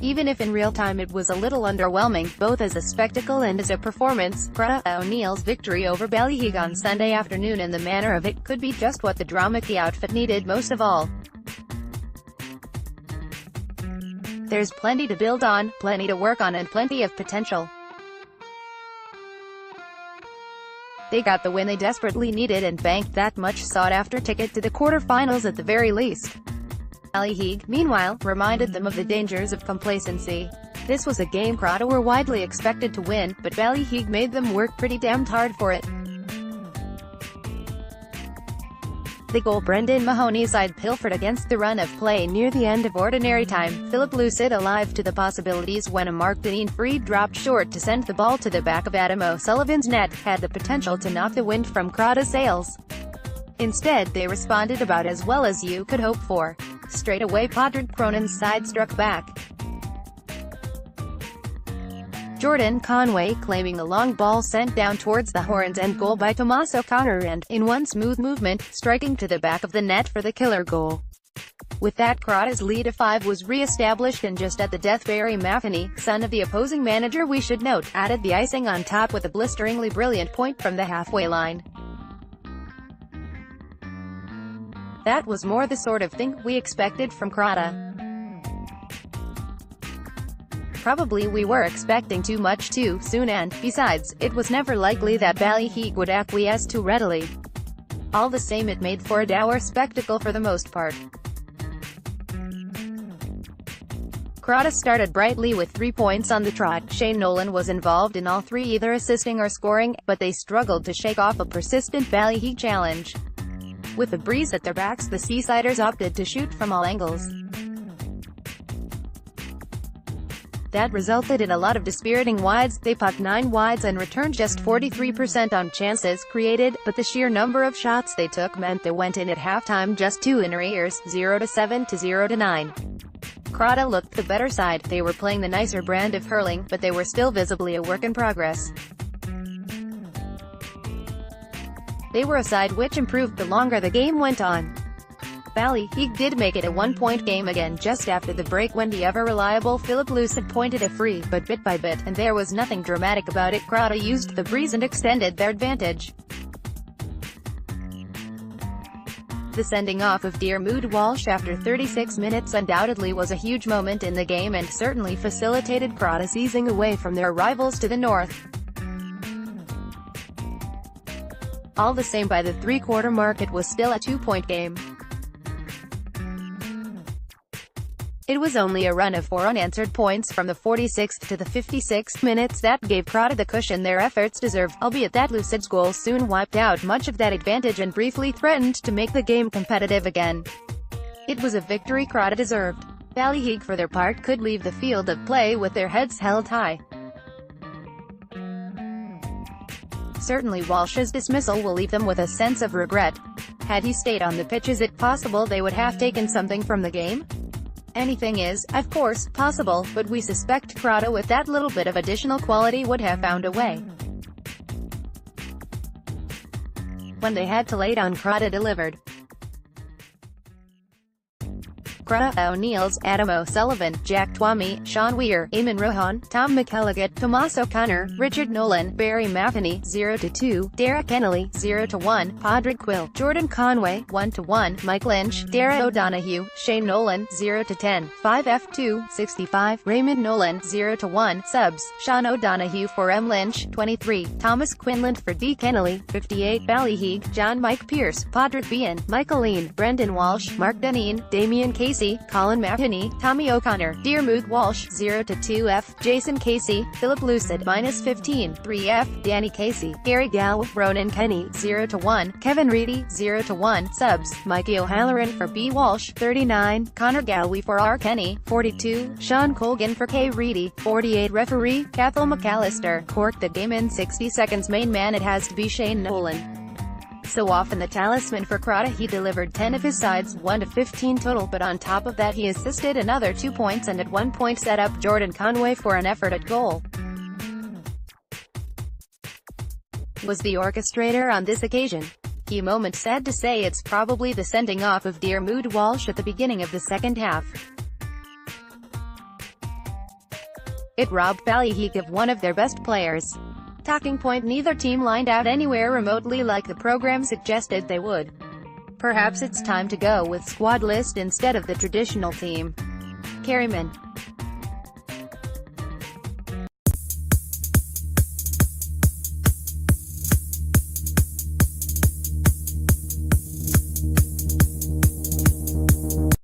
even if in real time it was a little underwhelming, both as a spectacle and as a performance. Crotta O'Neills' victory over Ballyheigue on Sunday afternoon and the manner of it could be just what the Dromakee outfit needed most of all. There's plenty to build on, plenty to work on and plenty of potential. They got the win they desperately needed and banked that much sought-after ticket to the quarter-finals at the very least. Ballyheigue, meanwhile, reminded them of the dangers of complacency. This was a game Crotta were widely expected to win, but Ballyheigue made them work pretty damned hard for it. The goal Brendan Mahoney's side pilfered against the run of play near the end of ordinary time. Philip Lucid alive to the possibilities when a Mark Dineen free dropped short to send the ball to the back of Adam O'Sullivan's net, had the potential to knock the wind from Crotta's sails. Instead, they responded about as well as you could hope for. Straight away Padraig Cronin's side struck back. Jordan Conway claiming the long ball sent down towards the horns and goal by Tomas O'Connor and, in one smooth movement, striking to the back of the net for the killer goal. With that, Crotta's lead of 5 was re-established, and just at the death Barry Matheny, son of the opposing manager we should note, added the icing on top with a blisteringly brilliant point from the halfway line. That was more the sort of thing we expected from Crotta. Probably we were expecting too much too soon and, besides, it was never likely that Ballyheigue would acquiesce too readily. All the same, it made for a dour spectacle for the most part. Crotta started brightly with 3 points on the trot. Shane Nolan was involved in all 3, either assisting or scoring, but they struggled to shake off a persistent Ballyheigue challenge. With a breeze at their backs, the Seasiders opted to shoot from all angles. That resulted in a lot of dispiriting wides. They popped 9 wides and returned just 43% on chances created, but the sheer number of shots they took meant they went in at halftime just 2 in arrears, 0-7 to 0-9. Crotta looked the better side. They were playing the nicer brand of hurling, but they were still visibly a work in progress. They were a side which improved the longer the game went on. Ballyheigue did make it a 1-point game again just after the break when the ever-reliable Philip Lucid pointed a free, but bit by bit, and there was nothing dramatic about it, Crotta used the breeze and extended their advantage. The sending off of Diarmuid Walsh after 36 minutes undoubtedly was a huge moment in the game and certainly facilitated Crotta's easing away from their rivals to the north. All the same, by the three-quarter mark it was still a 2-point game. It was only a run of 4 unanswered points from the 46th to the 56th minutes that gave Crotta the cushion their efforts deserved, albeit that Lucid's goal soon wiped out much of that advantage and briefly threatened to make the game competitive again. It was a victory Crotta deserved. Ballyheigue, for their part, could leave the field of play with their heads held high. Certainly Walsh's dismissal will leave them with a sense of regret. Had he stayed on the pitch, is it possible they would have taken something from the game? Anything is, of course, possible, but we suspect Crotta with that little bit of additional quality would have found a way. When they had to lay down, Crotta delivered. Crotta O'Neills, Adam O'Sullivan, Jack Twomey, Sean Weir, Eamon Rohan, Tom McElligott, Tomas O'Connor, Richard Nolan, Barry Matheny, 0-2, Derek Kennelly, 0-1, Padraig Quill, Jordan Conway, 1-1, Mike Lynch, Dara O'Donoghue, Shane Nolan, 0-10, 5F2, 65, Raymond Nolan, 0-1, subs, Sean O'Donoghue for M. Lynch, 23, Thomas Quinlan for D. Kennelly, 58, Ballyheigue, John Mike Pierce, Padraig Bean, Michael Lean, Brendan Walsh, Mark Dineen, Damien Casey, Colin Matheny, Tommy O'Connor, Diarmuid Walsh, 0-2F, Jason Casey, Philip Lucid, -15, 3F, Danny Casey, Gary Gow, Ronan Kenny, 0-1, Kevin Reedy, 0-1, subs, Mikey O'Halloran for B. Walsh, 39, Connor Galway for R. Kenny, 42, Sean Colgan for K. Reedy, 48, referee, Cathal McAllister, corked the game in 60 seconds, main man it has to be Shane Nolan. So often the talisman for Crotta, he delivered 10 of his sides, 1-15 total, but on top of that he assisted another 2 points and at 1 point set up Jordan Conway for an effort at goal. Was the orchestrator on this occasion. Key moment, sad to say, it's probably the sending off of Diarmuid Walsh at the beginning of the second half. It robbed Ballyheigue of one of their best players. Talking point: neither team lined out anywhere remotely like the program suggested they would. Perhaps it's time to go with squad list instead of the traditional team. Kerryman.